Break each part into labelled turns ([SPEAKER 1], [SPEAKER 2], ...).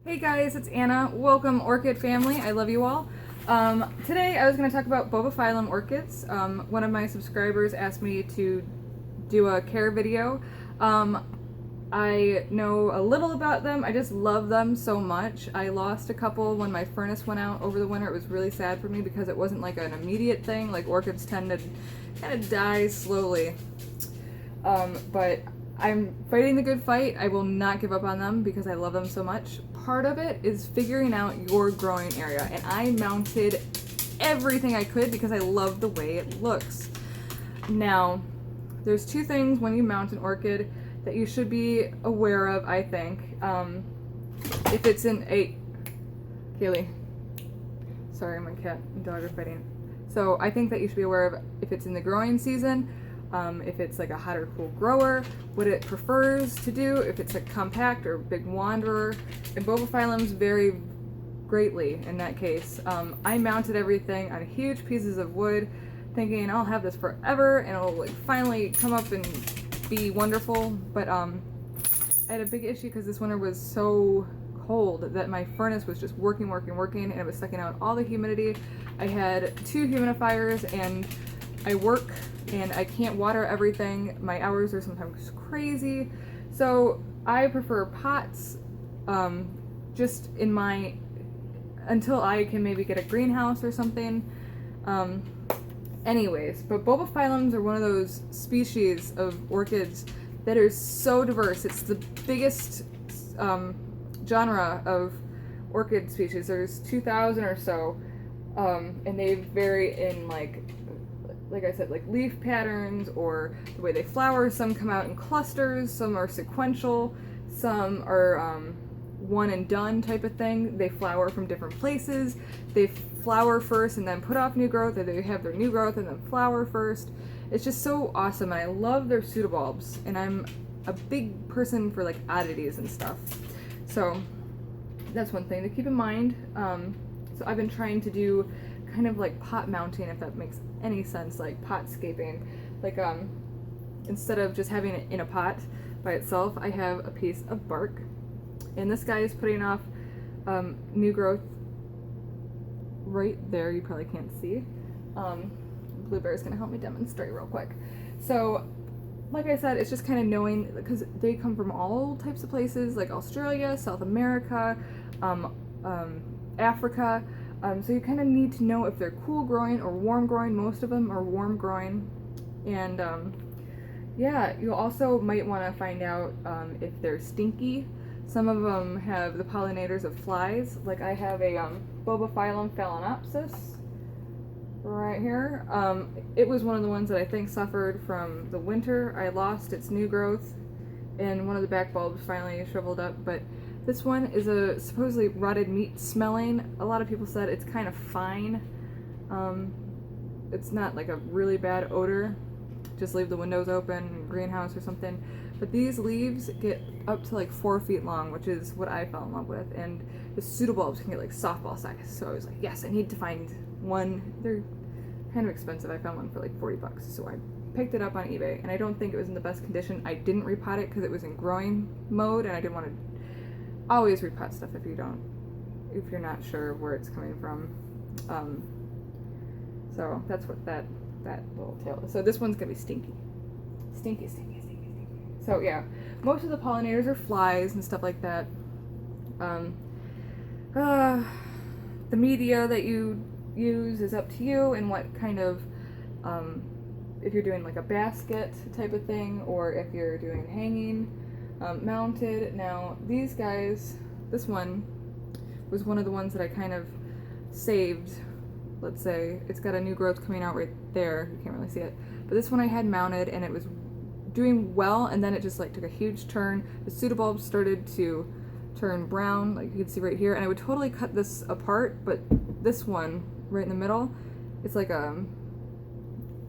[SPEAKER 1] Hey guys, it's Anna. Welcome, Orchid family. I love you all. Today I was going to talk about Bulbophyllum orchids. One of my subscribers asked me to do a care video. I know a little about them. I just love them so much. I lost a couple when my furnace went out over the winter. It was really sad for me because it wasn't like an immediate thing. Like orchids tend to kind of die slowly. But I'm fighting the good fight. I will not give up on them because I love them so much. Part of it is figuring out your growing area, and I mounted everything I could because I love the way it looks. Now, there's two things when you mount an orchid that you should be aware of, I think. If it's in a... Kaylee. Sorry, my cat and dog are fighting. So I think that you should be aware of if it's in the growing season, if it's like a hot or cool grower, what it prefers to do, if it's a compact or big wanderer. And Bulbophyllums vary greatly in that case. I mounted everything on huge pieces of wood, thinking I'll have this forever and it'll like finally come up and be wonderful. But I had a big issue because this winter was so cold that my furnace was just working, and it was sucking out all the humidity. I had 2 humidifiers and I work and I can't water everything. My hours are sometimes crazy. So I prefer pots, just in my, until I can maybe get a greenhouse or something. Anyways, but Bulbophyllums are one of those species of orchids that are so diverse. It's the biggest genre of orchid species. There's 2,000 or so, and they vary in like I said, like leaf patterns or the way they flower. Some come out in clusters, some are sequential, some are one and done type of thing. They flower from different places. They flower first and then put off new growth, or they have their new growth and then flower first. It's just so awesome, and I love their pseudobulbs, and I'm a big person for like oddities and stuff. So that's one thing to keep in mind. So I've been trying to do kind of like pot mounting, if that makes any sense, like pot scaping. Like instead of just having it in a pot by itself, I have a piece of bark, and this guy is putting off new growth right there. You probably can't see. Bluebear's gonna help me demonstrate real quick. So like I said, it's just kind of knowing, because they come from all types of places, like Australia, South America, Africa. So you kind of need to know if they're cool growing or warm growing. Most of them are warm growing. And yeah, you also might want to find out if they're stinky. Some of them have the pollinators of flies. Like I have a Bulbophyllum phalaenopsis right here. It was one of the ones that I think suffered from the winter. I lost its new growth, and one of the back bulbs finally shriveled up, but this one is a supposedly rotted meat smelling. A lot of people said it's kind of fine. It's not like a really bad odor. Just leave the windows open, greenhouse or something. But these leaves get up to like 4 feet long, which is what I fell in love with. And the pseudobulbs can get like softball size. So I was like, yes, I need to find one. They're kind of expensive. I found one for like 40 bucks. So I picked it up on eBay, and I don't think it was in the best condition. I didn't repot it because it was in growing mode, and I didn't want to always repot stuff if you're not sure where it's coming from. So that's what that little tail is. So this one's gonna be stinky. Stinky. So yeah, most of the pollinators are flies and stuff like that. The media that you use is up to you, and what kind of, if you're doing like a basket type of thing, or if you're doing hanging, mounted. Now these guys, this one was one of the ones that I kind of saved. Let's say it's got a new growth coming out right there. You can't really see it, but this one I had mounted, and it was doing well, and then it just like took a huge turn. The pseudobulbs started to turn brown, like you can see right here, and I would totally cut this apart, but this one right in the middle, it's like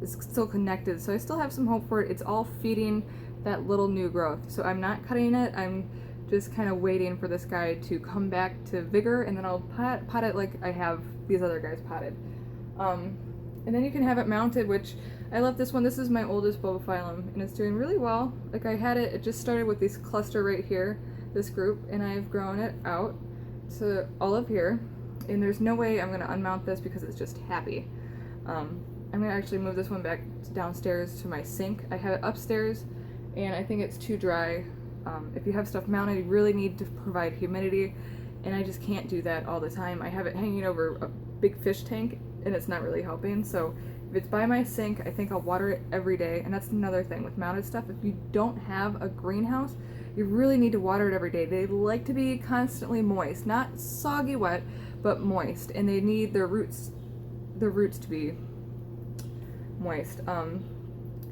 [SPEAKER 1] it's still connected, so I still have some hope for it. It's all feeding that little new growth. So I'm not cutting it. I'm just kind of waiting for this guy to come back to vigor, and then I'll pot it like I have these other guys potted. And then you can have it mounted, which I love this one. This is my oldest Bulbophyllum, and it's doing really well. Like I had it just started with this cluster right here, this group, and I've grown it out. to all of here, and there's no way I'm gonna unmount this because it's just happy. I'm gonna actually move this one back downstairs to my sink. I have it upstairs, and I think it's too dry. If you have stuff mounted, you really need to provide humidity, and I just can't do that all the time. I have it hanging over a big fish tank, and it's not really helping. So if it's by my sink, I think I'll water it every day. And that's another thing with mounted stuff. If you don't have a greenhouse, you really need to water it every day. They like to be constantly moist, not soggy wet, but moist, and they need their roots to be moist.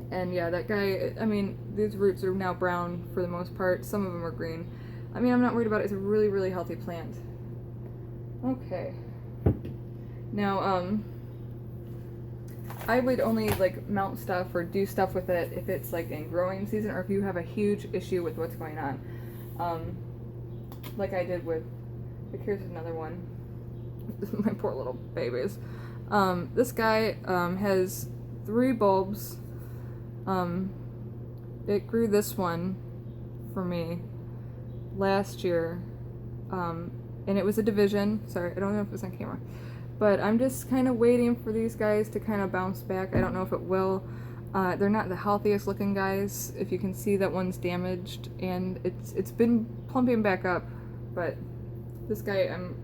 [SPEAKER 1] And yeah, that guy, I mean, these roots are now brown for the most part. Some of them are green. I mean, I'm not worried about it. It's a really, really healthy plant. Okay. Now, I would only like mount stuff or do stuff with it if it's like in growing season or if you have a huge issue with what's going on. Like I did with, like here's another one. My poor little babies. This guy has 3 bulbs. It grew this one for me last year, and it was a division. Sorry, I don't know if it's on camera, but I'm just kind of waiting for these guys to kind of bounce back. I don't know if it will. They're not the healthiest looking guys. If you can see, that one's damaged, and it's been plumping back up, but this guy I'm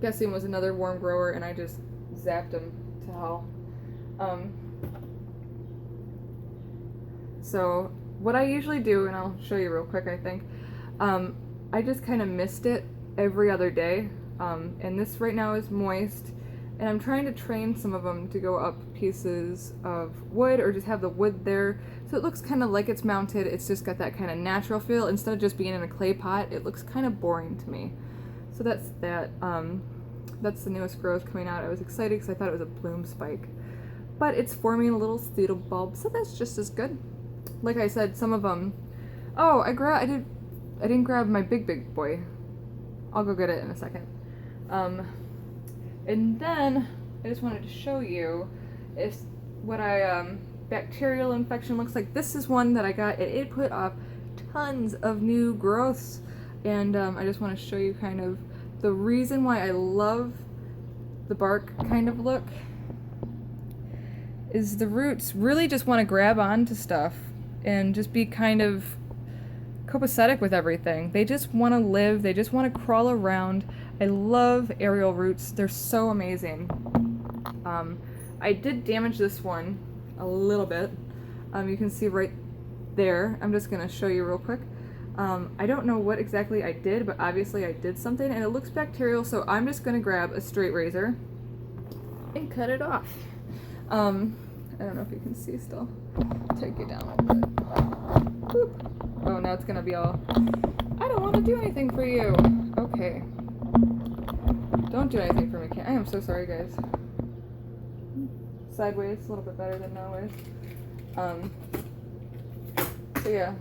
[SPEAKER 1] guessing was another warm grower, and I just zapped him to hell. So what I usually do, and I'll show you real quick, I think, I just kind of mist it every other day, and this right now is moist, and I'm trying to train some of them to go up pieces of wood or just have the wood there, so it looks kind of like it's mounted. It's just got that kind of natural feel. Instead of just being in a clay pot, it looks kind of boring to me. So that's that. That's the newest growth coming out. I was excited because I thought it was a bloom spike, but it's forming a little pseudo bulb, so that's just as good. Like I said, some of them. Oh, I didn't grab my big boy. I'll go get it in a second. And then I just wanted to show you is what bacterial infection looks like. This is one that I got, and it put off tons of new growths, and I just want to show you kind of the reason why I love the bark kind of look is the roots really just want to grab onto stuff and just be kind of copacetic with everything. They just want to live. They just want to crawl around. I love aerial roots. They're so amazing. I did damage this one a little bit. You can see right there. I'm just going to show you real quick. I don't know what exactly I did, but obviously I did something, and it looks bacterial, so I'm just going to grab a straight razor and cut it off. I don't know if you can see still. Take it down a little bit. Boop. Oh, now it's gonna be all, I don't want to do anything for you. Okay. Don't do anything for me, Ken. I am so sorry, guys. Sideways, a little bit better than no ways. So yeah.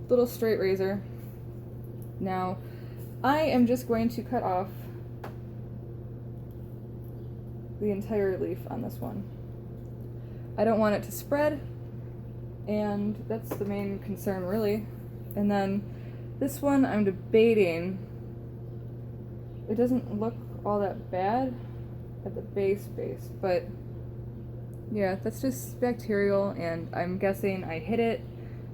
[SPEAKER 1] Little straight razor. Now, I am just going to cut off the entire leaf on this one. I don't want it to spread, and that's the main concern really. And then this one I'm debating, it doesn't look all that bad at the base, but yeah, that's just bacterial, and I'm guessing I hit it,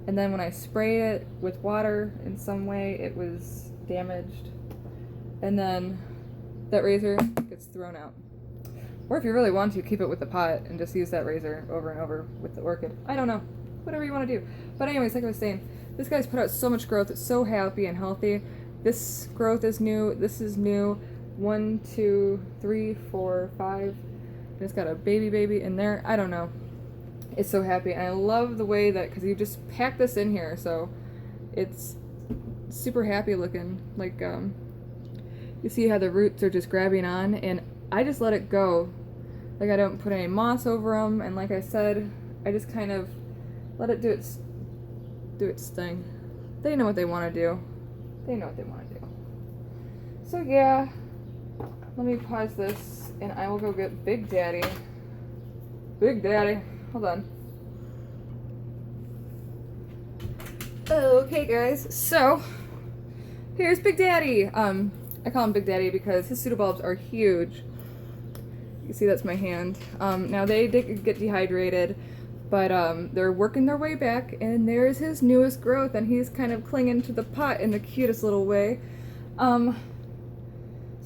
[SPEAKER 1] and then when I spray it with water in some way, it was damaged, and then that razor gets thrown out. Or if you really want to, keep it with the pot and just use that razor over and over with the orchid. I don't know. Whatever you want to do. But anyways, like I was saying, this guy's put out so much growth. It's so happy and healthy. This growth is new. This is new. 1, 2, 3, 4, 5. And it's got a baby in there. I don't know. It's so happy. And I love the way that, because you just pack this in here, so it's super happy looking. Like, you see how the roots are just grabbing on, and I just let it go. Like, I don't put any moss over them, and like I said, I just kind of let it do its thing. They know what they want to do. They know what they want to do. So yeah, let me pause this, and I will go get Big Daddy. Big Daddy, hold on. Okay guys, so Here's Big Daddy. I call him Big Daddy because his pseudobulbs are huge. You can see that's my hand. Now they did get dehydrated, but they're working their way back, and there's his newest growth, and he's kind of clinging to the pot in the cutest little way. So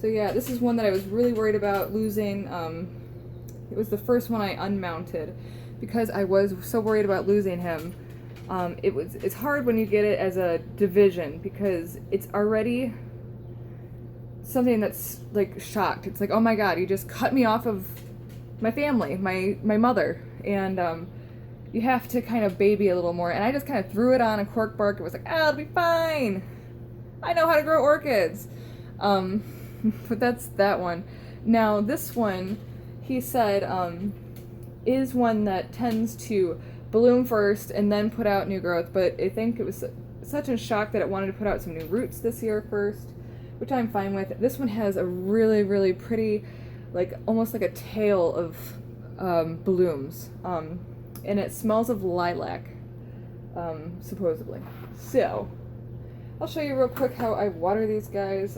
[SPEAKER 1] yeah, this is one that I was really worried about losing. It was the first one I unmounted because I was so worried about losing him. It's hard when you get it as a division because it's already something that's like shocked. It's like, oh my god, you just cut me off of my family, my mother, and you have to kind of baby a little more. And I just kind of threw it on a cork bark. It was like, oh, it'll be fine. I know how to grow orchids. But that's that one. Now this one, he said, is one that tends to bloom first and then put out new growth, but I think it was such a shock that it wanted to put out some new roots this year first, which I'm fine with. This one has a really, really pretty, like almost like a tail of blooms, and it smells of lilac, supposedly. So, I'll show you real quick how I water these guys.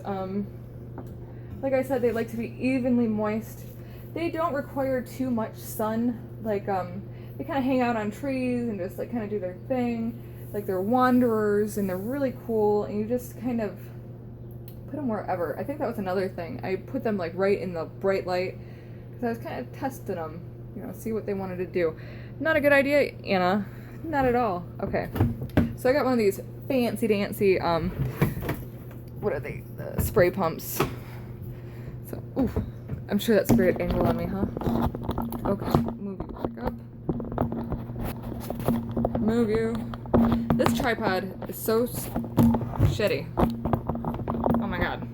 [SPEAKER 1] Like I said, they like to be evenly moist. They don't require too much sun. Like, they kind of hang out on trees and just like kind of do their thing. Like they're wanderers and they're really cool, and you just kind of put them wherever. I think that was another thing. I put them like right in the bright light because I was kind of testing them, you know, see what they wanted to do. Not a good idea, Anna. Not at all. Okay. So I got one of these fancy dancy, what are they? Spray pumps. So, ooh, I'm sure that's a great angle on me, huh? Okay, move you back up. Move you. This tripod is so shitty. Oh my god.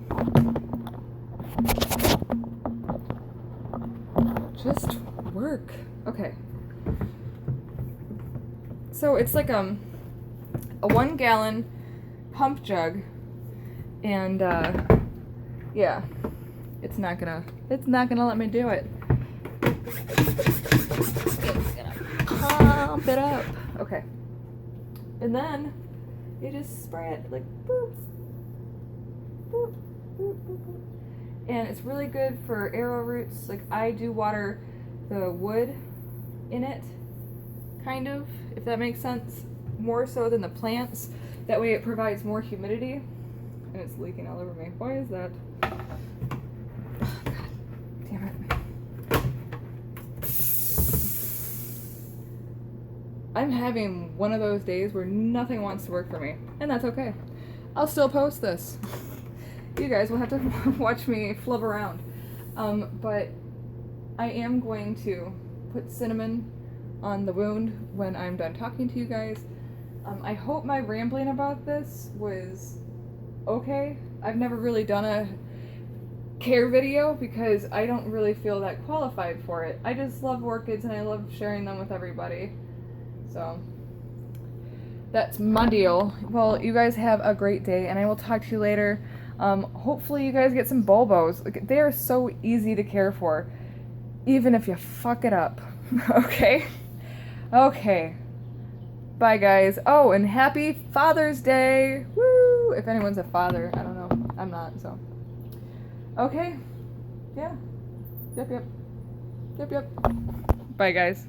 [SPEAKER 1] Just work. Okay. So it's like a 1 gallon pump jug, and yeah, it's not gonna let me do it. It's gonna pump it up. Okay. And then you just spray it like boop, boop, boop, boop, boop. And it's really good for arrowroots. Like I do water the wood in it, kind of, if that makes sense, more so than the plants. That way it provides more humidity. And it's leaking all over me. Why is that? Oh, God damn it. I'm having one of those days where nothing wants to work for me, and that's okay. I'll still post this. You guys will have to watch me flub around. But I am going to put cinnamon on the wound when I'm done talking to you guys. I hope my rambling about this was okay. I've never really done a care video because I don't really feel that qualified for it. I just love orchids and I love sharing them with everybody. So that's my deal. Well, you guys have a great day, and I will talk to you later. Hopefully you guys get some bulbos. Like, they are so easy to care for, even if you fuck it up. Okay? Okay. Bye, guys. Oh, and happy Father's Day! Woo! If anyone's a father, I don't know. I'm not, so. Okay. Yeah. Yep. Bye, guys.